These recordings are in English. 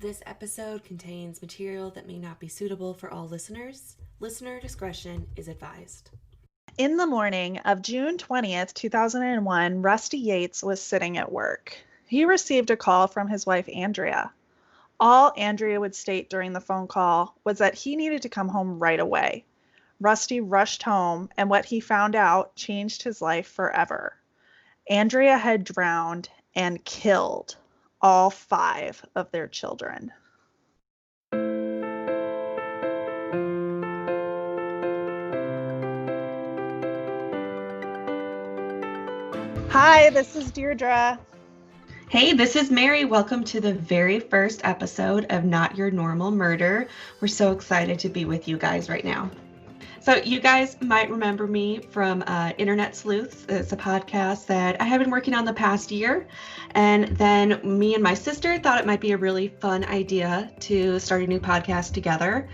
This episode contains material that may not be suitable for all listeners. Listener discretion is advised. In the morning of June 20th, 2001, Rusty Yates was sitting at work. He received a call from his wife, Andrea. All Andrea would state during the phone call was that he needed to come home right away. Rusty rushed home, and what he found out changed his life forever. Andrea had drowned and killed all 5 of their children. Hi, this is Deirdre. Hey, this is Mary. Welcome to the very first episode of Not Your Normal Murder. We're so excited to be with you guys right now. So you guys might remember me from Internet Sleuths. It's a podcast that I have been working on the past year. And then me and my sister thought it might be a really fun idea to start a new podcast together.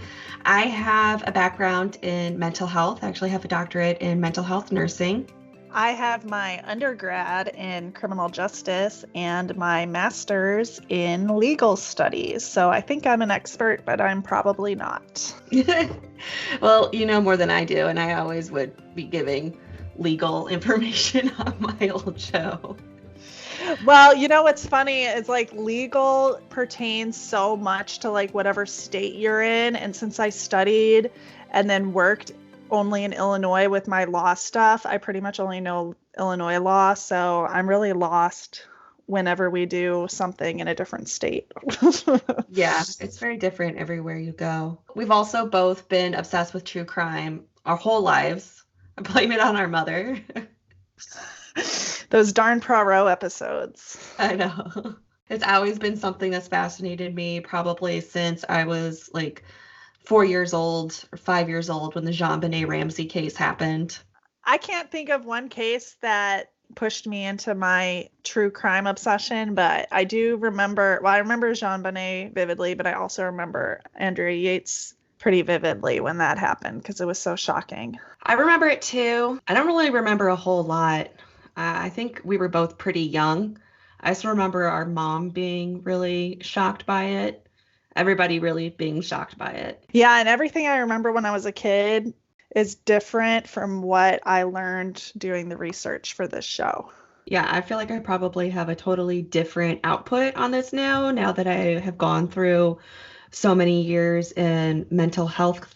I have a background in mental health. I actually have a doctorate in mental health nursing. I have my undergrad in criminal justice and my master's in legal studies. So I think I'm an expert, but I'm probably not. Well, you know more than I do, and I always would be giving legal information on my old show. Well, you know what's funny is like legal pertains so much to like whatever state you're in. And since I studied and then worked only in Illinois with my law stuff, I pretty much only know Illinois law. So I'm really lost whenever we do something in a different state. Yeah, it's very different everywhere you go. We've also both been obsessed with true crime our whole lives. I blame it on our mother. Those darn Poirot episodes. I know. It's always been something that's fascinated me probably since I was like 4 years old or 5 years old when the JonBenet Ramsey case happened. I can't think of one case that pushed me into my true crime obsession, but I do remember, I remember JonBenet vividly, but I also remember Andrea Yates pretty vividly when that happened because it was so shocking. I remember it too. I don't really remember a whole lot. I think we were both pretty young. I just remember our mom being really shocked by it. Everybody really being shocked by it. Yeah, and everything I remember when I was a kid is different from what I learned doing the research for this show. Yeah, I feel like I probably have a totally different output on this now that I have gone through so many years in mental health,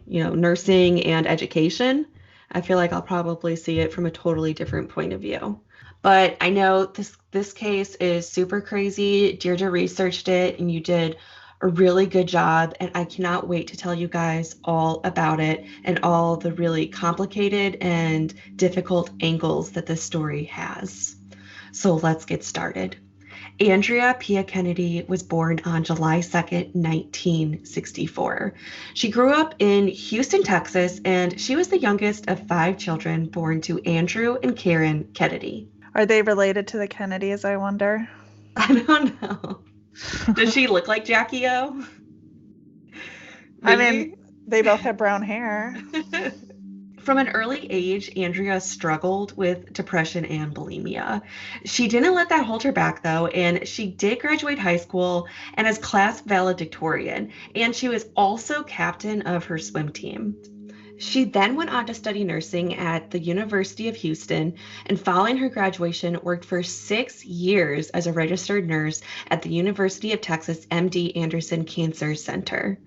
nursing and education. I feel like I'll probably see it from a totally different point of view. But I know this case is super crazy. Deirdre researched it and you did a really good job, and I cannot wait to tell you guys all about it and all the really complicated and difficult angles that this story has. So let's get started. Andrea Pia Kennedy was born on July 2nd, 1964. She grew up in Houston, Texas, and she was the youngest of 5 children born to Andrew and Karen Kennedy. Are they related to the Kennedys, I wonder? I don't know. Does she look like Jackie O? I mean, they both have brown hair. From an early age, Andrea struggled with depression and bulimia. She didn't let that hold her back, though, and she did graduate high school and as class valedictorian, and she was also captain of her swim team. She then went on to study nursing at the University of Houston, and following her graduation, worked for 6 years as a registered nurse at the University of Texas MD Anderson Cancer Center.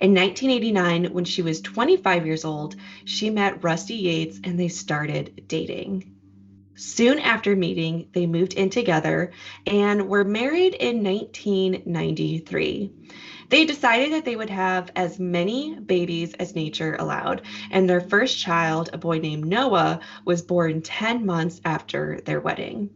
In 1989, when she was 25 years old, she met Rusty Yates and they started dating. Soon after meeting, they moved in together and were married in 1993. They decided that they would have as many babies as nature allowed, and their first child, a boy named Noah, was born 10 months after their wedding.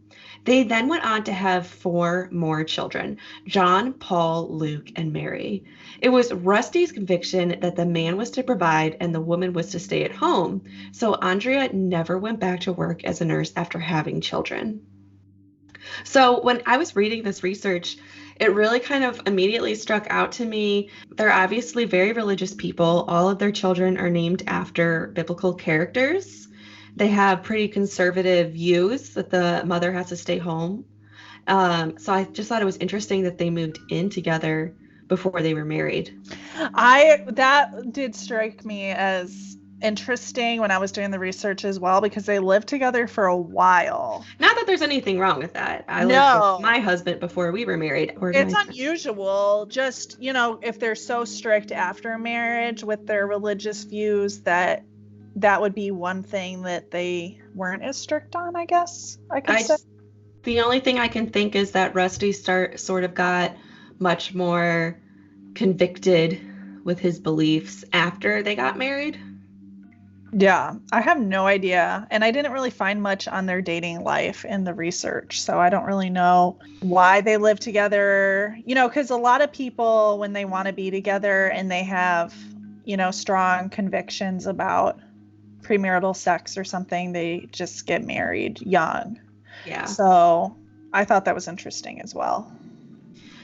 They then went on to have 4 more children, John, Paul, Luke, and Mary. It was Rusty's conviction that the man was to provide and the woman was to stay at home, so Andrea never went back to work as a nurse after having children. So when I was reading this research, it really kind of immediately struck out to me. They're obviously very religious people. All of their children are named after biblical characters. They have pretty conservative views that the mother has to stay home. So I just thought it was interesting that they moved in together before they were married. That did strike me as interesting when I was doing the research as well, because they lived together for a while. Not that there's anything wrong with that. I lived No. with my husband before we were married. It's unusual, just, if they're so strict after marriage with their religious views, that would be one thing that they weren't as strict on, I guess I could say. The only thing I can think is that Rusty sort of got much more convicted with his beliefs after they got married. Yeah, I have no idea. And I didn't really find much on their dating life in the research. So I don't really know why they live together. Because a lot of people, when they want to be together and they have, strong convictions about premarital sex or something, they just get married young. Yeah. So I thought that was interesting as well.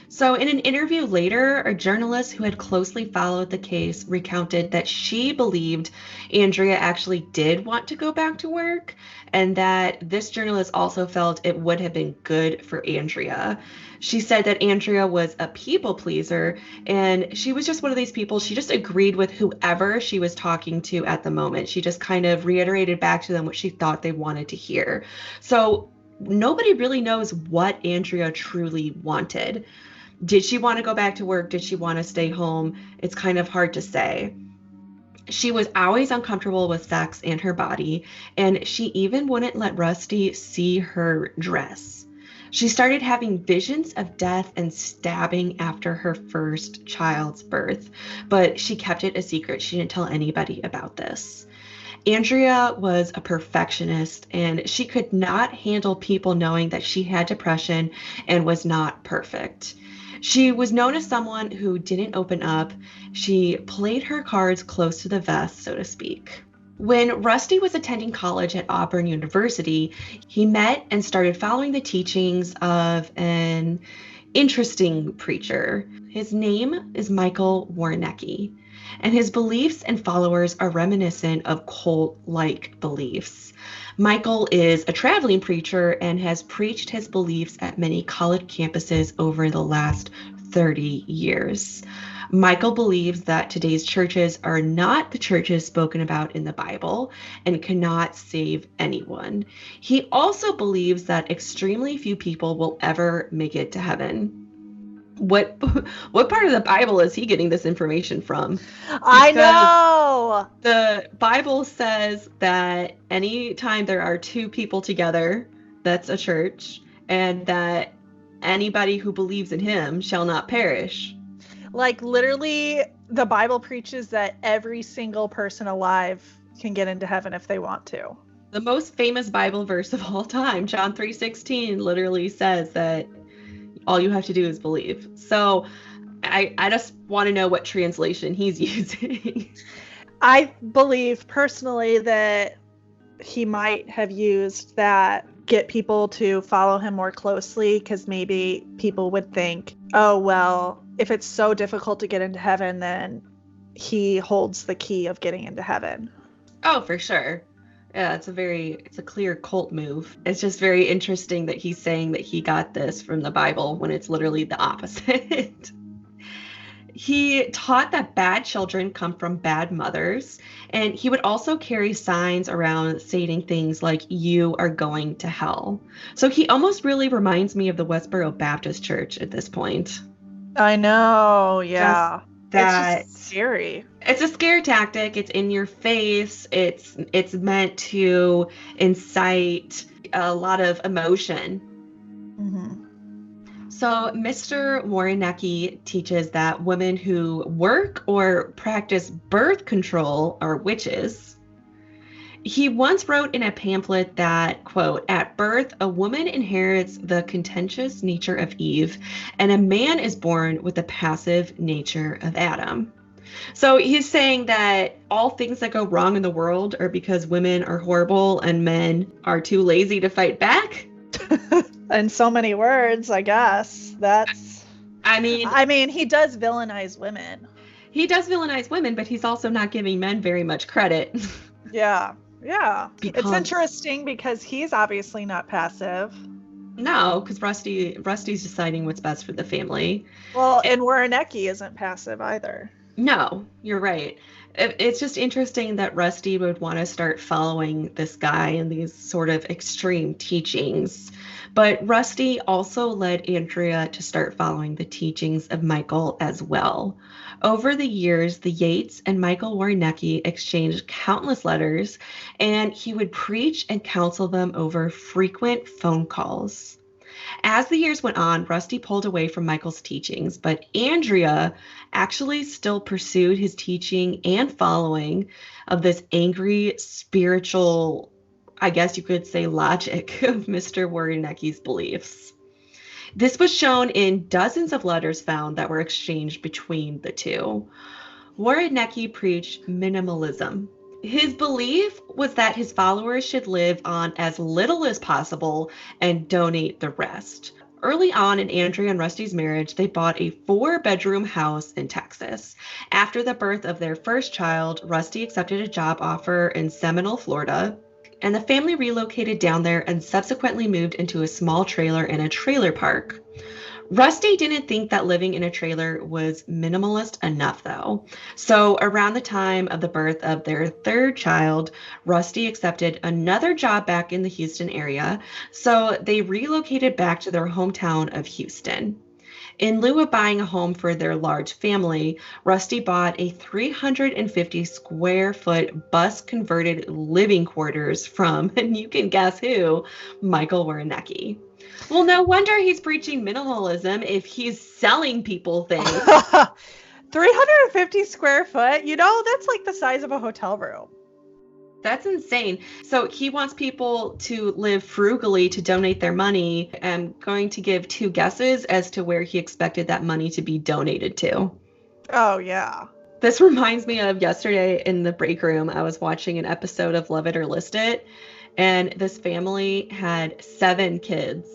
So in an interview later, a journalist who had closely followed the case recounted that she believed Andrea actually did want to go back to work, and that this journalist also felt it would have been good for Andrea. She said that Andrea was a people pleaser, and she was just one of these people. She just agreed with whoever she was talking to at the moment. She just kind of reiterated back to them what she thought they wanted to hear. So nobody really knows what Andrea truly wanted. Did she want to go back to work? Did she want to stay home? It's kind of hard to say. She was always uncomfortable with sex and her body, and she even wouldn't let Rusty see her dress. She started having visions of death and stabbing after her first child's birth, but she kept it a secret. She didn't tell anybody about this. Andrea was a perfectionist, and she could not handle people knowing that she had depression and was not perfect. She was known as someone who didn't open up. She played her cards close to the vest, so to speak. When Rusty was attending college at Auburn University, he met and started following the teachings of an interesting preacher. His name is Michael Waranecki, and his beliefs and followers are reminiscent of cult-like beliefs. Michael is a traveling preacher and has preached his beliefs at many college campuses over the last 30 years. Michael believes that today's churches are not the churches spoken about in the Bible and cannot save anyone. He also believes that extremely few people will ever make it to heaven. What part of the Bible is he getting this information from? I know. The Bible says that anytime there are two people together, that's a church, and that anybody who believes in him shall not perish. Like, literally, the Bible preaches that every single person alive can get into heaven if they want to. The most famous Bible verse of all time, John 3:16, literally says that all you have to do is believe. So I just want to know what translation he's using. I believe personally that he might have used that get people to follow him more closely, because maybe people would think, oh, well, if it's so difficult to get into heaven, then he holds the key of getting into heaven. Oh, for sure. Yeah, it's a clear cult move. It's just very interesting that he's saying that he got this from the Bible when it's literally the opposite. He taught that bad children come from bad mothers, and he would also carry signs around stating things like, "You are going to hell." So he almost really reminds me of the Westboro Baptist Church at this point. I know, yeah. It's just scary. It's a scare tactic. It's in your face. It's meant to incite a lot of emotion. Mm-hmm. So Mr. Waranecki teaches that women who work or practice birth control are witches. He once wrote in a pamphlet that, quote, "At birth, a woman inherits the contentious nature of Eve, and a man is born with the passive nature of Adam." So he's saying that all things that go wrong in the world are because women are horrible and men are too lazy to fight back. In so many words, I guess. I mean, he does villainize women. He does villainize women, but he's also not giving men very much credit. Yeah. It's interesting because he's obviously not passive. No, because Rusty's deciding what's best for the family. Well, and Waranecki isn't passive either. No, you're right. It's just interesting that Rusty would want to start following this guy in these sort of extreme teachings. But Rusty also led Andrea to start following the teachings of Michael as well. Over the years, the Yates and Michael Waranecki exchanged countless letters, and he would preach and counsel them over frequent phone calls. As the years went on, Rusty pulled away from Michael's teachings, but Andrea actually still pursued his teaching and following of this angry, spiritual, I guess you could say, logic of Mr. Waranecki's beliefs. This was shown in dozens of letters found that were exchanged between the two. Waranecki preached minimalism. His belief was that his followers should live on as little as possible and donate the rest. Early on in Andrea and Rusty's marriage, they bought a 4-bedroom house in Texas. After the birth of their first child, Rusty accepted a job offer in Seminole, Florida, and the family relocated down there and subsequently moved into a small trailer in a trailer park. Rusty didn't think that living in a trailer was minimalist enough, though. So around the time of the birth of their third child, Rusty accepted another job back in the Houston area. So they relocated back to their hometown of Houston. In lieu of buying a home for their large family, Rusty bought a 350 square foot bus converted living quarters from, and you can guess who, Michael Waranecki. Well, no wonder he's preaching minimalism if he's selling people things. 350 square foot, that's like the size of a hotel room. That's insane. So he wants people to live frugally to donate their money. I'm going to give 2 guesses as to where he expected that money to be donated to. Oh, yeah. This reminds me of yesterday in the break room. I was watching an episode of Love It or List It, and this family had 7 kids.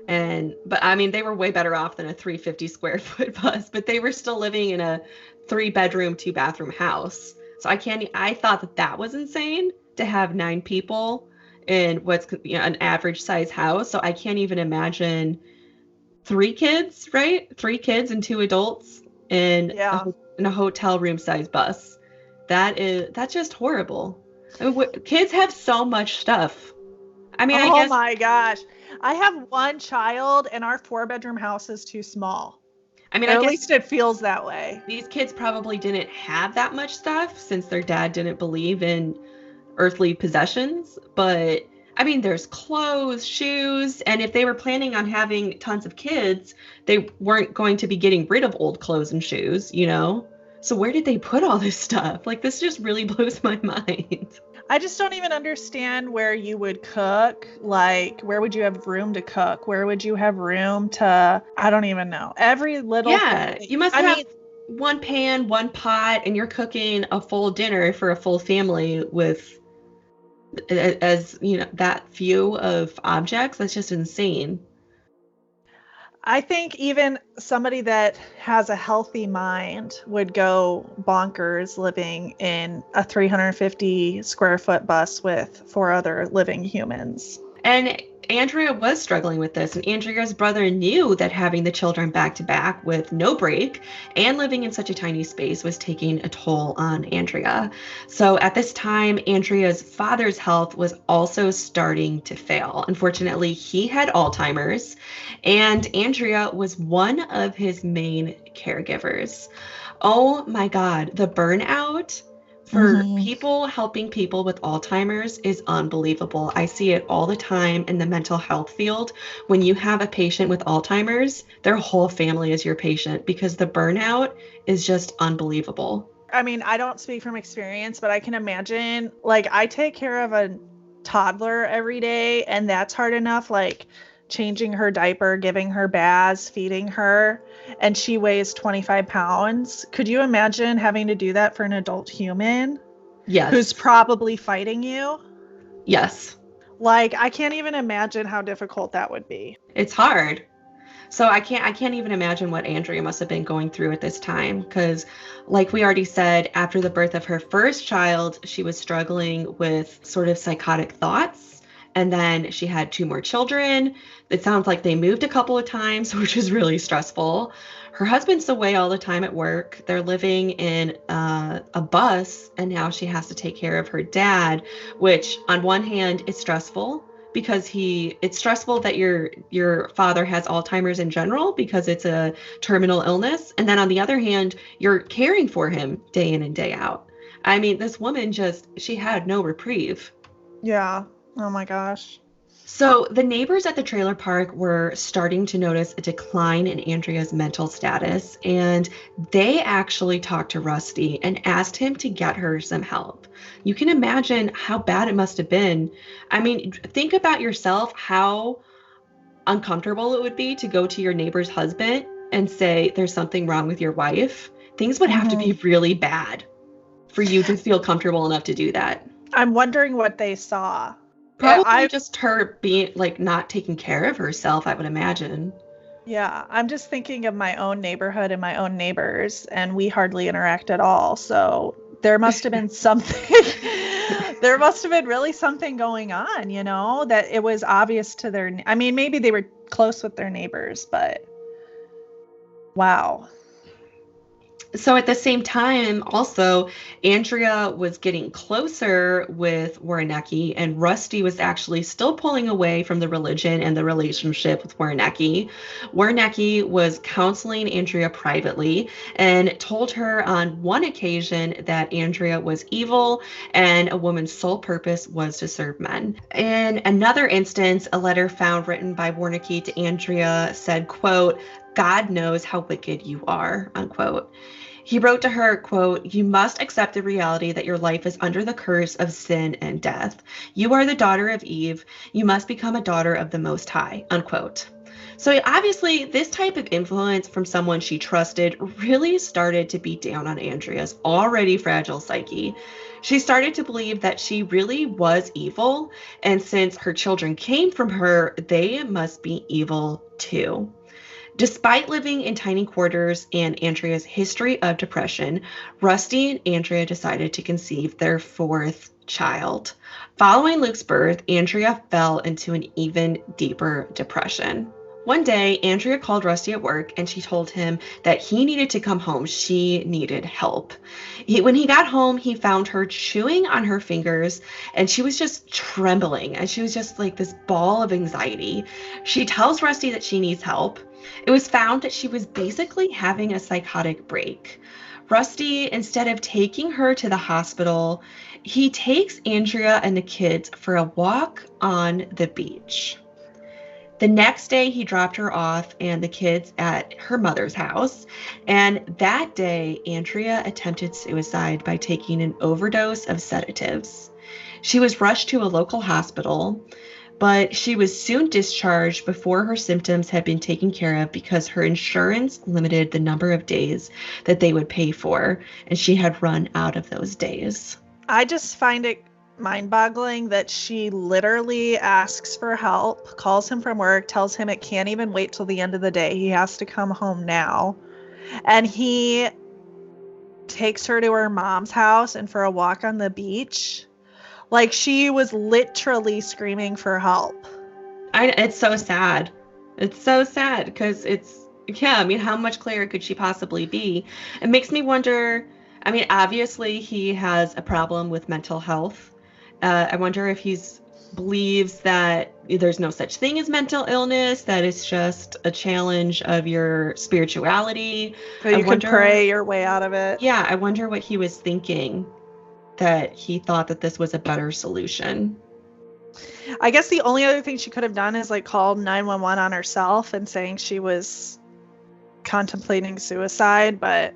But I mean, they were way better off than a 350 square foot bus, but they were still living in a 3-bedroom, 2-bathroom house. So I thought that was insane to have 9 people in what's an average size house. So I can't even imagine 3 kids, right? 3 kids and 2 adults in a hotel room size bus. That's just horrible. I mean, kids have so much stuff. I mean, oh my gosh. I have 1 child and our 4-bedroom house is too small. I mean, at least it feels that way. These kids probably didn't have that much stuff since their dad didn't believe in earthly possessions. But I mean, there's clothes, shoes, and if they were planning on having tons of kids, they weren't going to be getting rid of old clothes and shoes, So where did they put all this stuff? Like, this just really blows my mind. I just don't even understand where you would cook. Like, where would you have room to cook? Where would you have room to, I don't even know. Every little thing. You must have 1 pan, 1 pot, and you're cooking a full dinner for a full family with, that few of objects. That's just insane. I think even somebody that has a healthy mind would go bonkers living in a 350 square foot bus with 4 other living humans. And Andrea was struggling with this, and Andrea's brother knew that having the children back to back with no break and living in such a tiny space was taking a toll on Andrea. So at this time, Andrea's father's health was also starting to fail. Unfortunately, he had Alzheimer's, and Andrea was one of his main caregivers. Oh my God, the burnout for people helping people with Alzheimer's is unbelievable. I see it all the time in the mental health field. When you have a patient with Alzheimer's, their whole family is your patient because the burnout is just unbelievable. I mean, I don't speak from experience, but I can imagine, like, I take care of a toddler every day, and that's hard enough, like changing her diaper, giving her baths, feeding her, and she weighs 25 pounds. Could you imagine having to do that for an adult human? Yes. Who's probably fighting you? Yes. Like, I can't even imagine how difficult that would be. It's hard. So I can't even imagine what Andrea must have been going through at this time, because like we already said, after the birth of her first child, she was struggling with sort of psychotic thoughts And then she had 2 more children. It sounds like they moved a couple of times, which was really stressful. Her husband's away all the time at work. They're living in a bus, and now she has to take care of her dad, which on one hand is stressful because it's stressful that your father has Alzheimer's in general because it's a terminal illness. And then on the other hand, you're caring for him day in and day out. I mean, this woman she had no reprieve. Yeah. Oh my gosh. So the neighbors at the trailer park were starting to notice a decline in Andrea's mental status, and they actually talked to Rusty and asked him to get her some help. You can imagine how bad it must have been. I mean, think about yourself, how uncomfortable it would be to go to your neighbor's husband and say there's something wrong with your wife. Things would have to be really bad for you to feel comfortable enough to do that. I'm wondering what they saw. Probably just her being like not taking care of herself, I would imagine. Yeah, I'm just thinking of my own neighborhood and my own neighbors, and we hardly interact at all. So there must have been something. There must have been really something going on, that it was obvious to I mean, maybe they were close with their neighbors, but wow. So at the same time, also, Andrea was getting closer with Waranecki, and Rusty was actually still pulling away from the religion and the relationship with Waranecki. Waranecki was counseling Andrea privately and told her on one occasion that Andrea was evil and a woman's sole purpose was to serve men. In another instance, a letter found written by Waranecki to Andrea said, quote, "God knows how wicked you are," unquote. He wrote to her, quote, "You must accept the reality that your life is under the curse of sin and death. You are the daughter of Eve. You must become a daughter of the Most High," unquote. So obviously, this type of influence from someone she trusted really started to beat down on Andrea's already fragile psyche. She started to believe that she really was evil, and since her children came from her, they must be evil too. Despite living in tiny quarters and Andrea's history of depression, Rusty and Andrea decided to conceive their 4th child. Following Luke's birth, Andrea fell into an even deeper depression. One day, Andrea called Rusty at work and she told him that he needed to come home. She needed help. When he got home, he found her chewing on her fingers and she was just trembling and she was just like this ball of anxiety. She tells Rusty that she needs help. It was found that she was basically having a psychotic break. Rusty, instead of taking her to the hospital, he takes Andrea and the kids for a walk on the beach. The next day, he dropped her off and the kids at her mother's house. And that day, Andrea attempted suicide by taking an overdose of sedatives. She was rushed to a local hospital, but she was soon discharged before her symptoms had been taken care of because her insurance limited the number of days that they would pay for, and she had run out of those days. I just find it mind-boggling that she literally asks for help, calls him from work, tells him it can't even wait till the end of the day. He has to come home now. And he takes her to her mom's house and for a walk on the beach. Like, she was literally screaming for help. It's so sad. It's so sad because I mean, how much clearer could she possibly be? It makes me wonder, I mean, obviously he has a problem with mental health. I wonder if he believes that there's no such thing as mental illness, that it's just a challenge of your spirituality. But you can pray your way out of it. Yeah, I wonder what he was thinking, that he thought that this was a better solution. I guess the only other thing she could have done is like call 911 on herself and saying she was contemplating suicide, but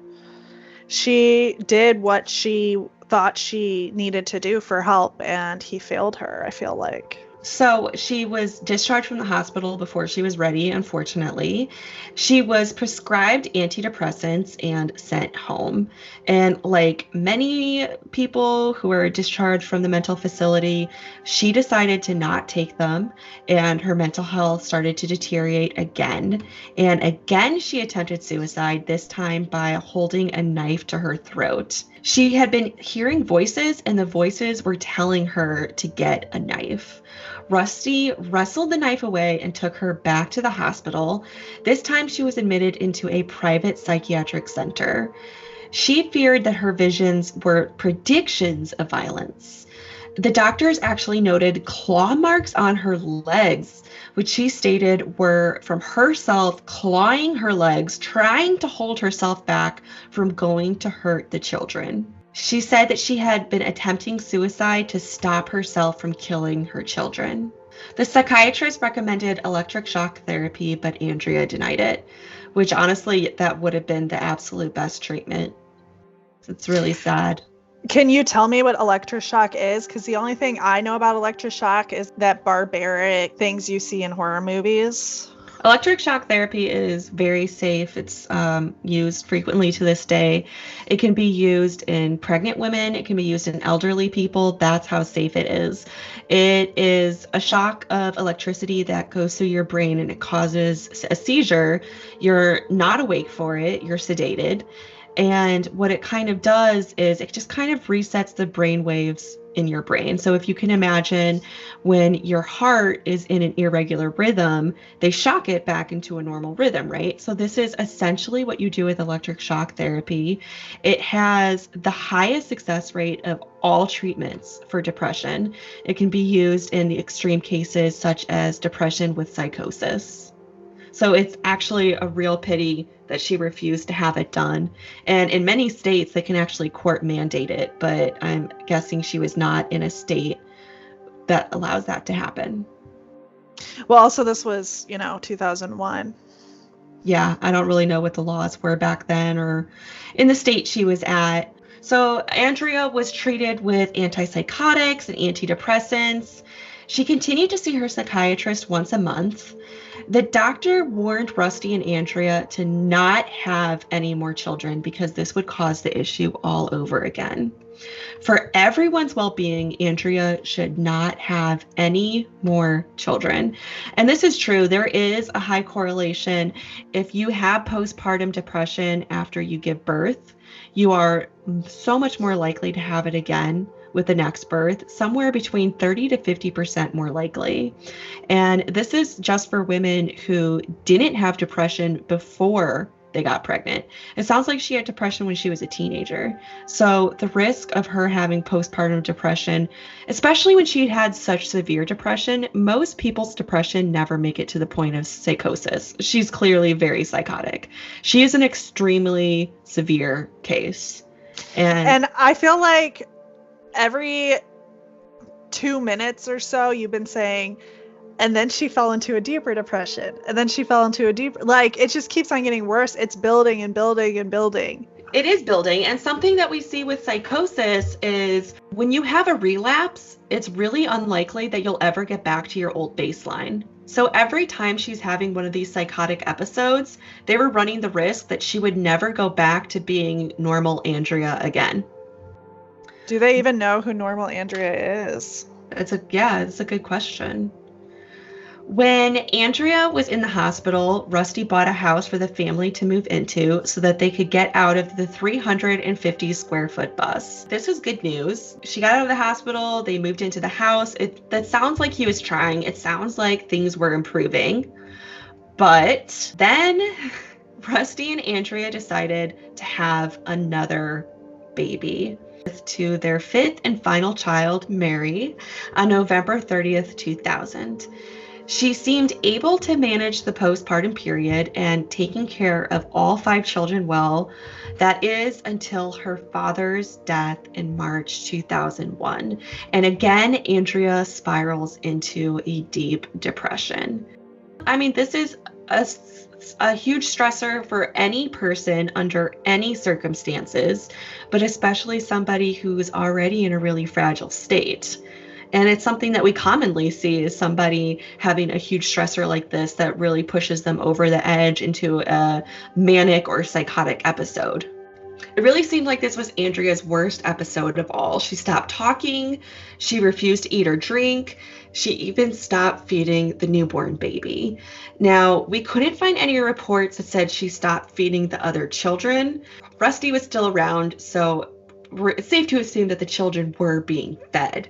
she did what she thought she needed to do for help and he failed her, I feel like. So she was discharged from the hospital before she was ready, unfortunately. She was prescribed antidepressants and sent home. And like many people who were discharged from the mental facility, she decided to not take them, and her mental health started to deteriorate again. And again, she attempted suicide, this time by holding a knife to her throat. She had been hearing voices, and the voices were telling her to get a knife. Rusty wrestled the knife away and took her back to the hospital. This time she was admitted into a private psychiatric center. She feared that her visions were predictions of violence. The doctors actually noted claw marks on her legs, which she stated were from herself clawing her legs, trying to hold herself back from going to hurt the children. She said that she had been attempting suicide to stop herself from killing her children. The psychiatrist recommended electric shock therapy, but Andrea denied it, which honestly, that would have been the absolute best treatment. It's really sad. Can you tell me what electroshock is? Because the only thing I know about electroshock is that barbaric things you see in horror movies. Electric shock therapy is very safe. It's used frequently to this day. It can be used in pregnant women. It can be used in elderly people. That's how safe it is. It is a shock of electricity that goes through your brain and it causes a seizure. You're not awake for it. You're sedated. And what it kind of does is it just kind of resets the brain waves in your brain. So if you can imagine when your heart is in an irregular rhythm, they shock it back into a normal rhythm, right? So this is essentially what you do with electric shock therapy. It has the highest success rate of all treatments for depression. It can be used in the extreme cases such as depression with psychosis. So it's actually a real pity that she refused to have it done. And in many states, they can actually court mandate it, but I'm guessing she was not in a state that allows that to happen. Well, also this was, 2001. Yeah, I don't really know what the laws were back then or in the state she was at. So Andrea was treated with antipsychotics and antidepressants. She continued to see her psychiatrist once a month. The doctor warned Rusty and Andrea to not have any more children because this would cause the issue all over again. For everyone's well-being, Andrea should not have any more children. And this is true. There is a high correlation. If you have postpartum depression after you give birth, you are so much more likely to have it again with the next birth, somewhere between 30 to 50% more likely. And this is just for women who didn't have depression before they got pregnant. It sounds like she had depression when she was a teenager. So the risk of her having postpartum depression, especially when she had such severe depression, most people's depression never make it to the point of psychosis. She's clearly very psychotic. She is an extremely severe case. And I feel like every 2 minutes or so you've been saying, and then she fell into a deeper depression, and then she fell into a deeper, like, it just keeps on getting worse. It's building and building and building. It is building. And something that we see with psychosis is when you have a relapse, it's really unlikely that you'll ever get back to your old baseline. So every time she's having one of these psychotic episodes, they were running the risk that she would never go back to being normal Andrea again. Do they even know who normal Andrea is? It's a good question. When Andrea was in the hospital, Rusty bought a house for the family to move into so that they could get out of the 350 square foot bus. This was good news. She got out of the hospital, they moved into the house. That sounds like he was trying. It sounds like things were improving. But then Rusty and Andrea decided to have another baby. To their fifth and final child, Mary, on November 30th, 2000. She seemed able to manage the postpartum period and taking care of all 5 children well. That is until her father's death in March 2001. And again, Andrea spirals into a deep depression. I mean, this is a huge stressor for any person under any circumstances, but especially somebody who's already in a really fragile state. And it's something that we commonly see is somebody having a huge stressor like this that really pushes them over the edge into a manic or psychotic episode. It really seemed like this was Andrea's worst episode of all. She stopped talking. She refused to eat or drink. She even stopped feeding the newborn baby. Now, we couldn't find any reports that said she stopped feeding the other children. Rusty was still around, so it's safe to assume that the children were being fed.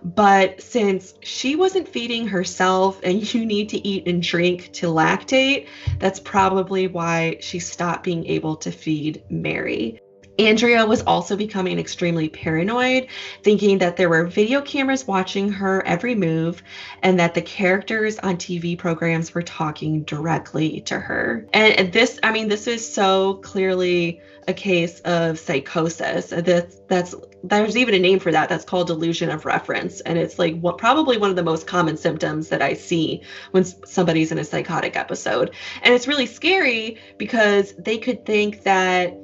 But since she wasn't feeding herself and you need to eat and drink to lactate, that's probably why she stopped being able to feed Mary. Andrea was also becoming extremely paranoid, thinking that there were video cameras watching her every move and that the characters on TV programs were talking directly to her. And this, I mean, this is so clearly a case of psychosis. There's even a name for that. That's called delusion of reference. And it's like probably one of the most common symptoms that I see when somebody's in a psychotic episode. And it's really scary because they could think that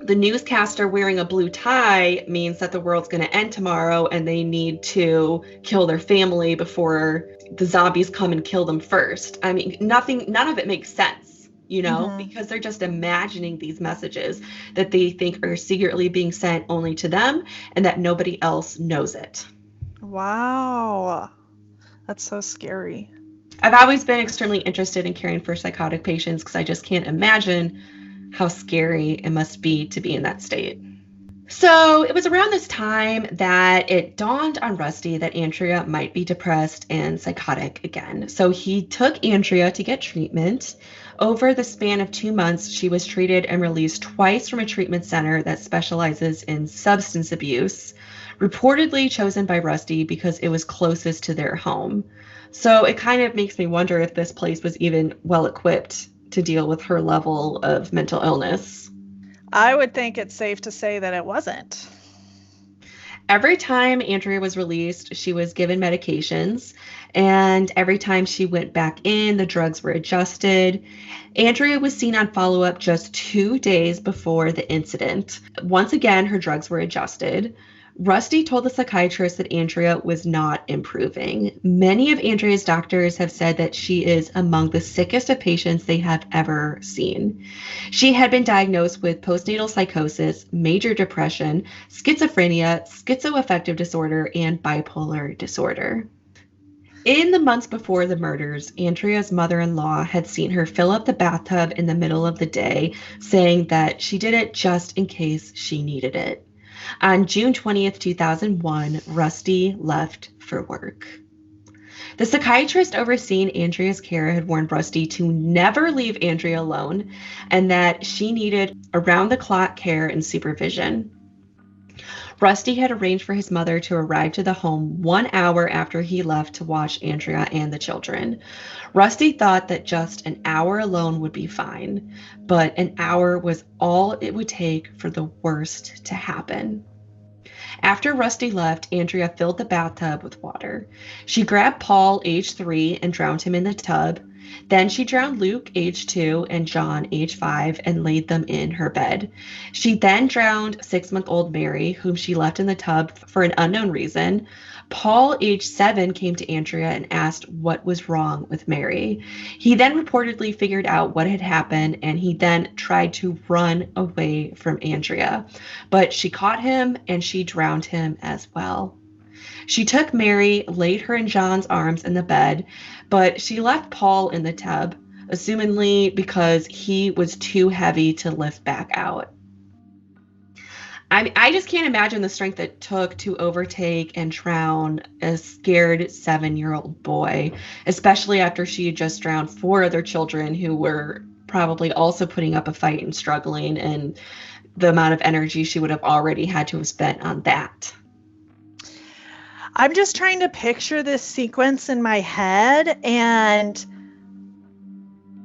the newscaster wearing a blue tie means that the world's going to end tomorrow and they need to kill their family before the zombies come and kill them first. I mean, none of it makes sense, because they're just imagining these messages that they think are secretly being sent only to them and that nobody else knows it. Wow. That's so scary. I've always been extremely interested in caring for psychotic patients because I just can't imagine how scary it must be to be in that state. So it was around this time that it dawned on Rusty that Andrea might be depressed and psychotic again. So he took Andrea to get treatment. Over the span of 2 months, she was treated and released twice from a treatment center that specializes in substance abuse, reportedly chosen by Rusty because it was closest to their home. So it kind of makes me wonder if this place was even well equipped to deal with her level of mental illness. I would think it's safe to say that it wasn't. Every time Andrea was released, she was given medications, and every time she went back in, the drugs were adjusted. Andrea was seen on follow-up just 2 days before the incident. Once again, her drugs were adjusted. Rusty told the psychiatrist that Andrea was not improving. Many of Andrea's doctors have said that she is among the sickest of patients they have ever seen. She had been diagnosed with postnatal psychosis, major depression, schizophrenia, schizoaffective disorder, and bipolar disorder. In the months before the murders, Andrea's mother-in-law had seen her fill up the bathtub in the middle of the day, saying that she did it just in case she needed it. On June 20th, 2001, Rusty left for work. The psychiatrist overseeing Andrea's care had warned Rusty to never leave Andrea alone and that she needed around-the-clock care and supervision. Rusty had arranged for his mother to arrive to the home 1 hour after he left to watch Andrea and the children. Rusty thought that just an hour alone would be fine, but an hour was all it would take for the worst to happen. After Rusty left, Andrea filled the bathtub with water. She grabbed Paul, age 3, and drowned him in the tub. Then she drowned Luke, age 2, and John, age 5, and laid them in her bed. She then drowned 6-month-old Mary, whom she left in the tub for an unknown reason. Paul, age 7, came to Andrea and asked what was wrong with Mary. He then reportedly figured out what had happened, and he then tried to run away from Andrea. But she caught him, and she drowned him as well. She took Mary, laid her in John's arms in the bed, but she left Paul in the tub, assumingly because he was too heavy to lift back out. I just can't imagine the strength it took to overtake and drown a scared 7-year-old boy, especially after she had just drowned 4 other children who were probably also putting up a fight and struggling, and the amount of energy she would have already had to have spent on that. I'm just trying to picture this sequence in my head, and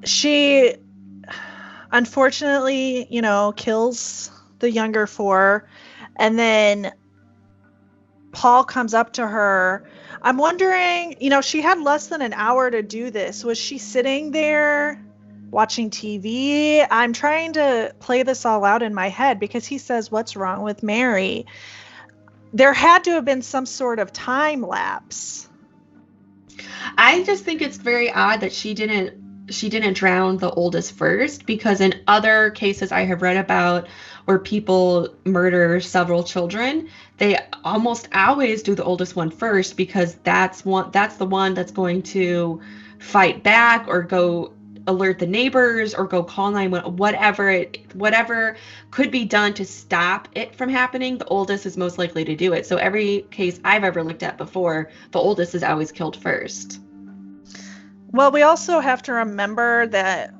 she unfortunately, kills the younger 4, and then Paul comes up to her. I'm wondering, she had less than an hour to do this. Was she sitting there watching TV? I'm trying to play this all out in my head because he says, "What's wrong with Mary?" There had to have been some sort of time lapse. I just think it's very odd that she didn't drown the oldest first, because in other cases I have read about where people murder several children, they almost always do the oldest one first, because that's the one that's going to fight back or go alert the neighbors or go call 911, whatever could be done to stop it from happening, the oldest is most likely to do it. So every case I've ever looked at before, the oldest is always killed first. Well, we also have to remember that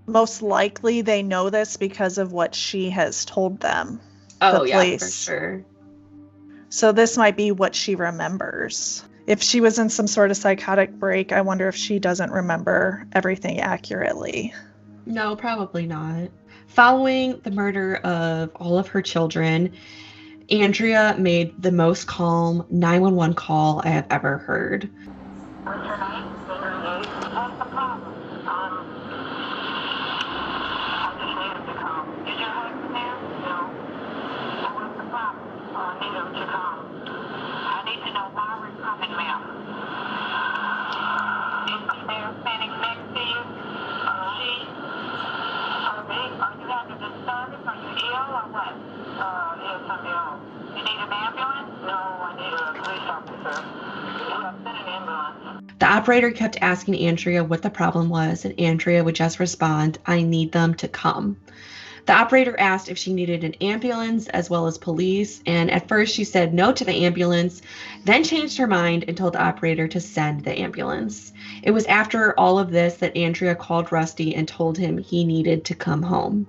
most likely they know this because of what she has told them. Oh, the yeah, police. for sure. So this might be what she remembers. If she was in some sort of psychotic break, I wonder if she doesn't remember everything accurately. No, probably not. Following the murder of all of her children, Andrea made the most calm 911 call I have ever heard. What's your name? What's the problem? I just needed to come. Is your husband there? No. What's the problem? I need him to come. I need to know why we're coming, ma'am. Is she there standing next to you? She? Are you having disturbance? Are you ill or what? Yes, I'm ill. You need an ambulance? No, I need a police officer. Send an ambulance. The operator kept asking Andrea what the problem was, and Andrea would just respond, "I need them to come." The operator asked if she needed an ambulance as well as police, and at first she said no to the ambulance, then changed her mind and told the operator to send the ambulance. It was after all of this that Andrea called Rusty and told him he needed to come home.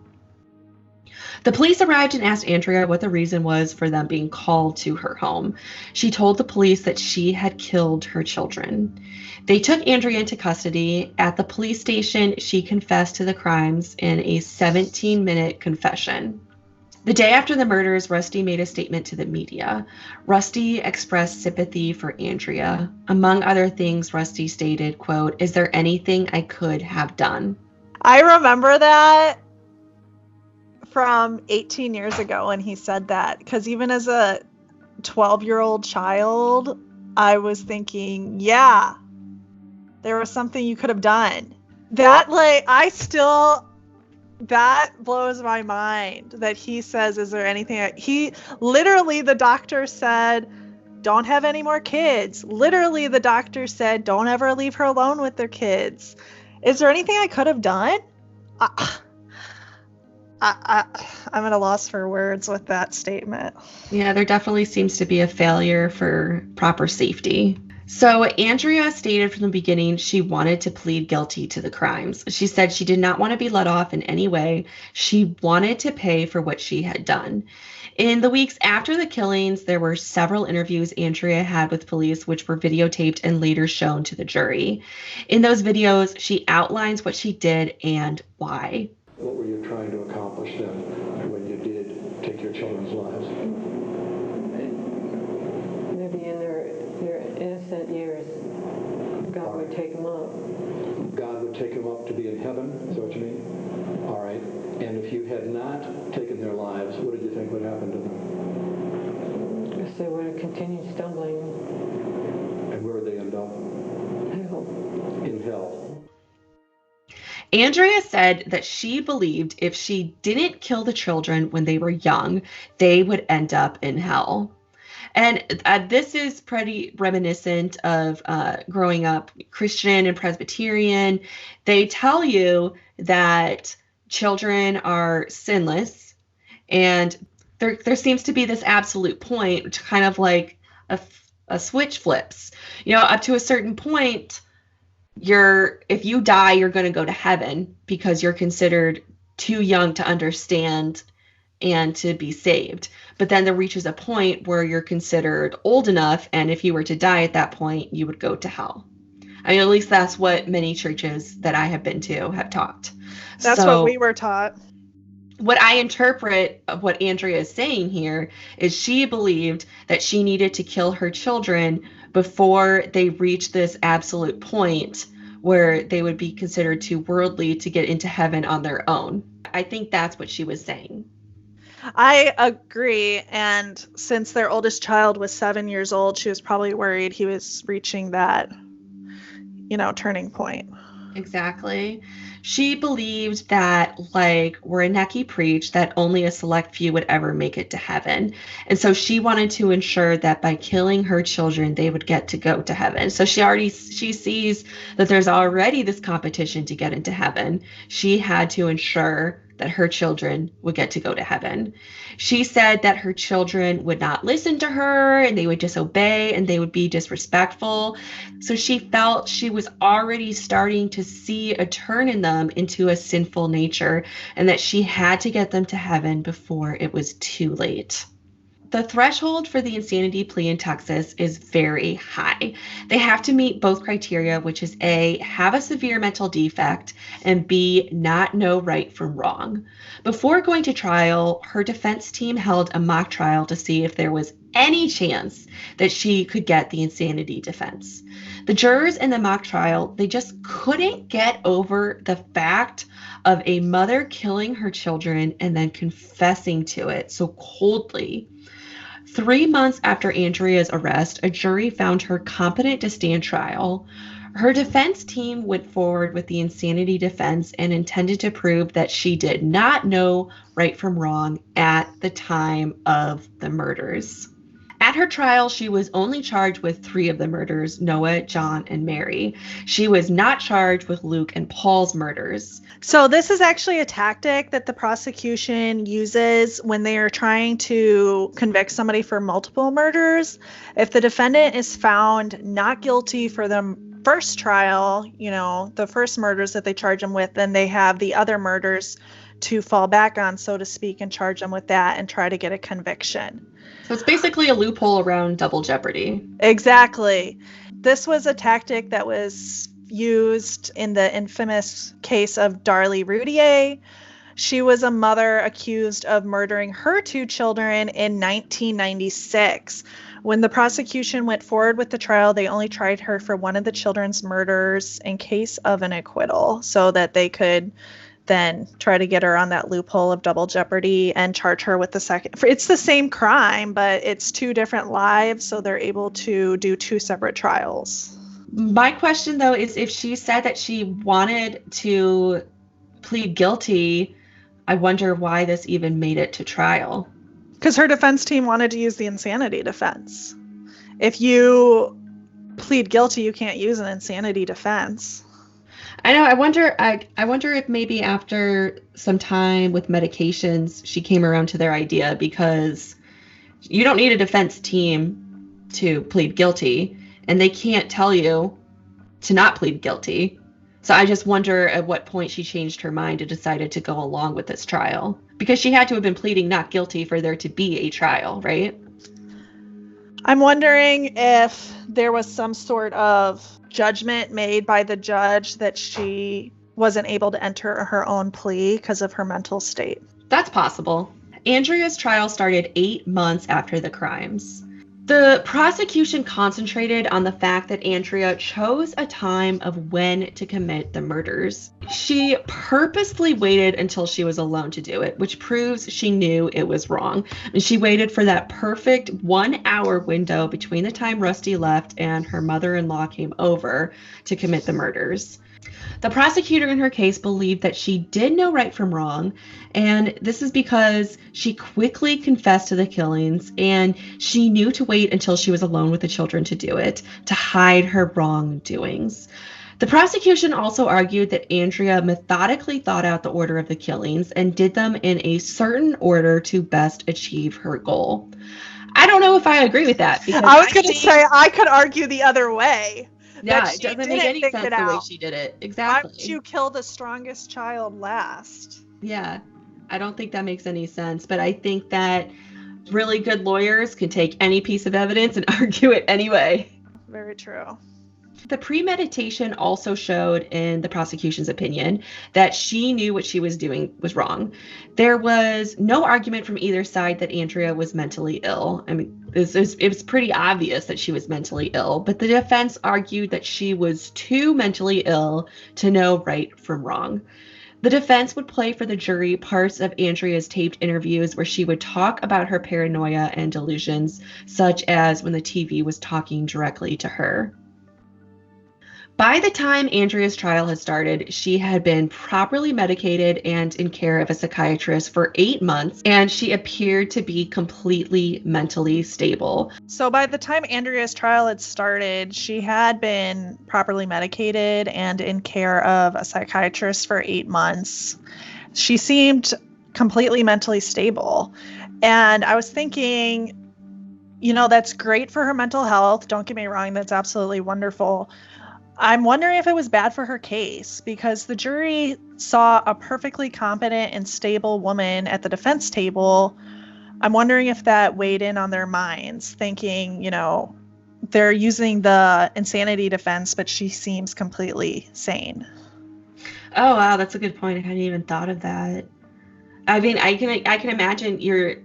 The police arrived and asked Andrea what the reason was for them being called to her home. She told the police that she had killed her children. They took Andrea into custody. At the police station, she confessed to the crimes in a 17-minute confession. The day after the murders, Rusty made a statement to the media. Rusty expressed sympathy for Andrea. Among other things, Rusty stated, quote, "Is there anything I could have done?" I remember that from 18 years ago when he said that, because even as a 12-year-old child, I was thinking, yeah, there was something you could have done. That blows my mind that he says, is there anything? He literally, the doctor said, don't have any more kids. Literally, the doctor said, don't ever leave her alone with their kids. Is there anything I could have done? I'm at a loss for words with that statement. Yeah, there definitely seems to be a failure for proper safety. So Andrea stated from the beginning she wanted to plead guilty to the crimes. She said she did not want to be let off in any way. She wanted to pay for what she had done. In the weeks after the killings, there were several interviews Andrea had with police, which were videotaped and later shown to the jury. In those videos, she outlines what she did and why. What were you trying to accomplish then when you did take your children's lives? Maybe in their innocent years, God would take them up. God would take them up to be in heaven, is that what you mean? All right. And if you had not taken their lives, what did you think would happen to them? I guess they would have continued stumbling. And where would they end up? Hell. In hell. Andrea said that she believed if she didn't kill the children when they were young, they would end up in hell. And this is pretty reminiscent of growing up Christian and Presbyterian. They tell you that children are sinless, and there seems to be this absolute point, which kind of like a switch flips. You know, up to a certain point, if you die, you're going to go to heaven because you're considered too young to understand and to be saved. But then there reaches a point where you're considered old enough, and if you were to die at that point, you would go to hell. I mean, at least that's what many churches that I have been to have taught. That's what we were taught. What I interpret of what Andrea is saying here is she believed that she needed to kill her children before they reached this absolute point where they would be considered too worldly to get into heaven on their own. I think that's what she was saying. I agree. And since their oldest child was 7 years old, she was probably worried he was reaching that, turning point. Exactly. She believed that, like Waranecki preached, that only a select few would ever make it to heaven. And so she wanted to ensure that by killing her children, they would get to go to heaven. So she sees that there's already this competition to get into heaven. She had to ensure that her children would get to go to heaven. She said that her children would not listen to her and they would disobey and they would be disrespectful. So she felt she was already starting to see a turn in them into a sinful nature and that she had to get them to heaven before it was too late. The threshold for the insanity plea in Texas is very high. They have to meet both criteria, which is A, have a severe mental defect, and B, not know right from wrong. Before going to trial, her defense team held a mock trial to see if there was any chance that she could get the insanity defense. The jurors in the mock trial, they just couldn't get over the fact of a mother killing her children and then confessing to it so coldly. 3 months after Andrea's arrest, a jury found her competent to stand trial. Her defense team went forward with the insanity defense and intended to prove that she did not know right from wrong at the time of the murders. At her trial, she was only charged with 3 of the murders, Noah, John, and Mary. She was not charged with Luke and Paul's murders. So this is actually a tactic that the prosecution uses when they are trying to convict somebody for multiple murders. If the defendant is found not guilty for the first trial, the first murders that they charge them with, then they have the other murders to fall back on, so to speak, and charge them with that and try to get a conviction. So it's basically a loophole around double jeopardy. Exactly. This was a tactic that was used in the infamous case of Darlie Routier. She was a mother accused of murdering her 2 children in 1996. When the prosecution went forward with the trial, they only tried her for one of the children's murders in case of an acquittal so that they could then try to get her on that loophole of double jeopardy and charge her with the second. It's the same crime, but it's 2 different lives, so they're able to do 2 separate trials. My question, though, is if she said that she wanted to plead guilty, I wonder why this even made it to trial. Because her defense team wanted to use the insanity defense. If you plead guilty, you can't use an insanity defense. I know. I wonder if maybe after some time with medications, she came around to their idea, because you don't need a defense team to plead guilty, and they can't tell you to not plead guilty. So I just wonder at what point she changed her mind and decided to go along with this trial, because she had to have been pleading not guilty for there to be a trial, right? I'm wondering if there was some sort of judgment made by the judge that she wasn't able to enter her own plea because of her mental state. That's possible. Andrea's trial started 8 months after the crimes. The prosecution concentrated on the fact that Andrea chose a time of when to commit the murders. She purposely waited until she was alone to do it, which proves she knew it was wrong. And she waited for that perfect 1-hour window between the time Rusty left and her mother-in-law came over to commit the murders. The prosecutor in her case believed that she did know right from wrong, and this is because she quickly confessed to the killings, and she knew to wait until she was alone with the children to do it, to hide her wrongdoings. The prosecution also argued that Andrea methodically thought out the order of the killings and did them in a certain order to best achieve her goal. I don't know if I agree with that. Because I was going to say, I could argue the other way. Yeah, it doesn't make any sense the way she did it. Exactly. Why would you kill the strongest child last? Yeah, I don't think that makes any sense. But I think that really good lawyers can take any piece of evidence and argue it anyway. Very true. The premeditation also showed, in the prosecution's opinion, that she knew what she was doing was wrong. There was no argument from either side that Andrea was mentally ill. I mean, it was pretty obvious that she was mentally ill, but the defense argued that she was too mentally ill to know right from wrong. The defense would play for the jury parts of Andrea's taped interviews where she would talk about her paranoia and delusions, such as when the TV was talking directly to her. By the time Andrea's trial had started, she had been properly medicated and in care of a psychiatrist for 8 months, and she appeared to be completely mentally stable. So by the time Andrea's trial had started, she had been properly medicated and in care of a psychiatrist for 8 months. She seemed completely mentally stable. And I was thinking, that's great for her mental health. Don't get me wrong, that's absolutely wonderful. I'm wondering if it was bad for her case, because the jury saw a perfectly competent and stable woman at the defense table. I'm wondering if that weighed in on their minds, thinking, they're using the insanity defense, but she seems completely sane. Oh, wow, that's a good point. I hadn't even thought of that. I mean, I can imagine you're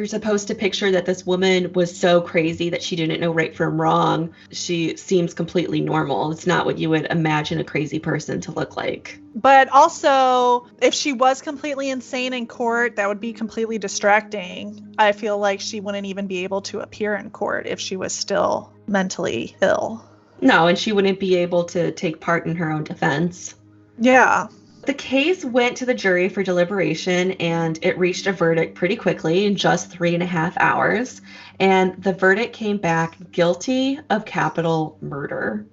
supposed to picture that this woman was so crazy that she didn't know right from wrong. She seems completely normal. It's not what you would imagine a crazy person to look like. But also, if she was completely insane in court, that would be completely distracting. I feel like she wouldn't even be able to appear in court if she was still mentally ill. No, and she wouldn't be able to take part in her own defense. Yeah. The case went to the jury for deliberation, and it reached a verdict pretty quickly in just 3.5 hours. And the verdict came back guilty of capital murder.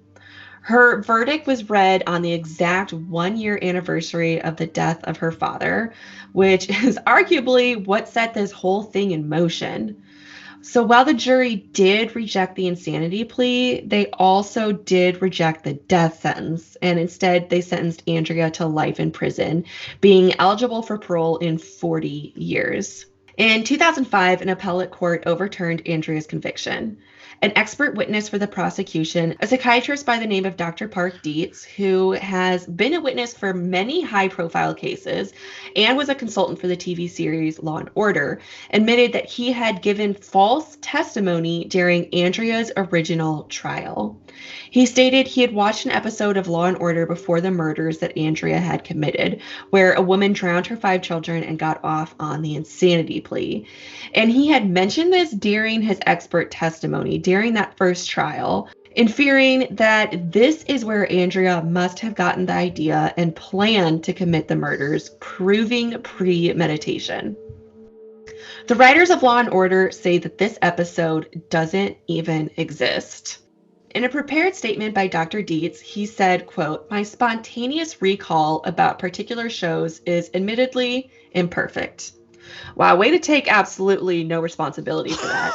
Her verdict was read on the exact 1-year anniversary of the death of her father, which is arguably what set this whole thing in motion. So while the jury did reject the insanity plea, they also did reject the death sentence, and instead they sentenced Andrea to life in prison, being eligible for parole in 40 years. In 2005, an appellate court overturned Andrea's conviction. An expert witness for the prosecution, a psychiatrist by the name of Dr. Park Dietz, who has been a witness for many high-profile cases and was a consultant for the TV series Law & Order, admitted that he had given false testimony during Andrea's original trial. He stated he had watched an episode of Law & Order before the murders that Andrea had committed, where a woman drowned her 5 children and got off on the insanity plea. And he had mentioned this during his expert testimony during that first trial, inferring that this is where Andrea must have gotten the idea and planned to commit the murders, proving premeditation. The writers of Law & Order say that this episode doesn't even exist. In a prepared statement by Dr. Dietz, he said, quote, "My spontaneous recall about particular shows is admittedly imperfect." Wow, way to take absolutely no responsibility for that.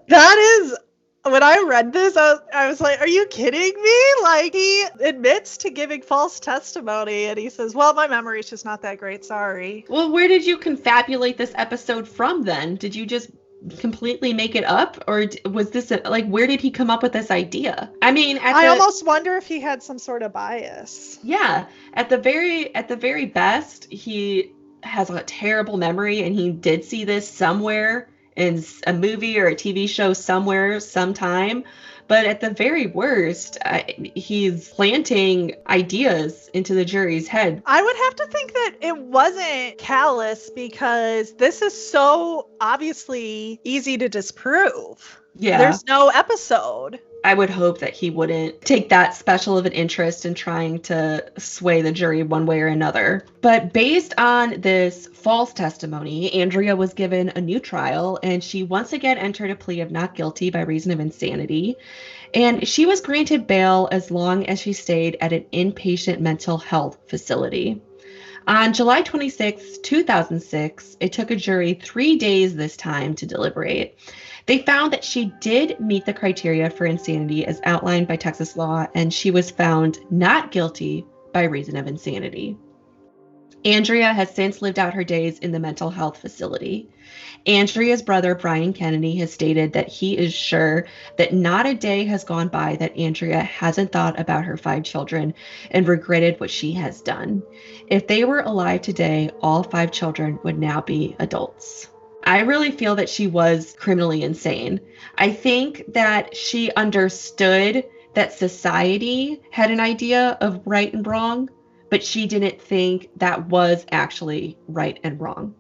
That is, when I read this, I was like, are you kidding me? Like, he admits to giving false testimony, and he says, well, my memory's just not that great, sorry. Well, where did you confabulate this episode from then? Did you just completely make it up, or was this where did he come up with this idea? I mean, I almost wonder if he had some sort of bias. Yeah, at the very best, he has a terrible memory, and he did see this somewhere in a movie or a TV show somewhere sometime. But at the very worst, he's planting ideas into the jury's head. I would have to think that it wasn't callous, because this is so obviously easy to disprove. Yeah. There's no episode. I would hope that he wouldn't take that special of an interest in trying to sway the jury one way or another. But based on this false testimony, Andrea was given a new trial, and she once again entered a plea of not guilty by reason of insanity. And she was granted bail as long as she stayed at an inpatient mental health facility. On July 26, 2006, it took a jury 3 days this time to deliberate. They found that she did meet the criteria for insanity as outlined by Texas law, and she was found not guilty by reason of insanity. Andrea has since lived out her days in the mental health facility. Andrea's brother, Brian Kennedy, has stated that he is sure that not a day has gone by that Andrea hasn't thought about her 5 children and regretted what she has done. If they were alive today, all 5 children would now be adults. I really feel that she was criminally insane. I think that she understood that society had an idea of right and wrong, but she didn't think that was actually right and wrong.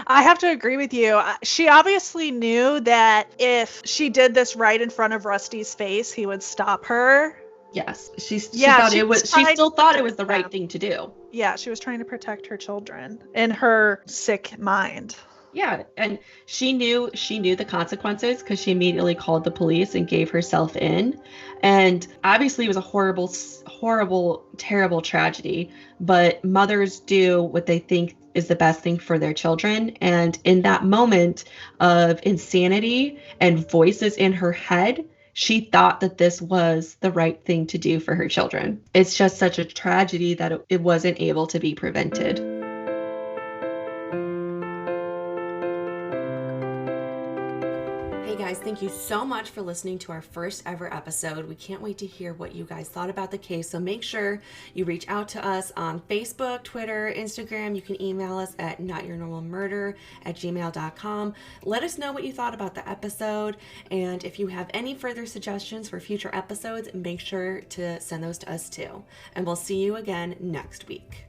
I have to agree with you. She obviously knew that if she did this right in front of Rusty's face, he would stop her. Yes, she Yeah, thought she it was. was She trying still to thought it was the protect right them. thing to do. Yeah, she was trying to protect her children in her sick mind. Yeah, and she knew the consequences because she immediately called the police and gave herself in. And obviously, it was a horrible, horrible, terrible tragedy. But mothers do what they think is the best thing for their children. And in that moment of insanity and voices in her head, she thought that this was the right thing to do for her children. It's just such a tragedy that it wasn't able to be prevented. Hey guys, thank you so much for listening to our first ever episode. We can't wait to hear what you guys thought about the case. So make sure you reach out to us on Facebook, Twitter, Instagram. You can email us at notyournormalmurder@gmail.com. Let us know what you thought about the episode. And if you have any further suggestions for future episodes, make sure to send those to us too. And we'll see you again next week.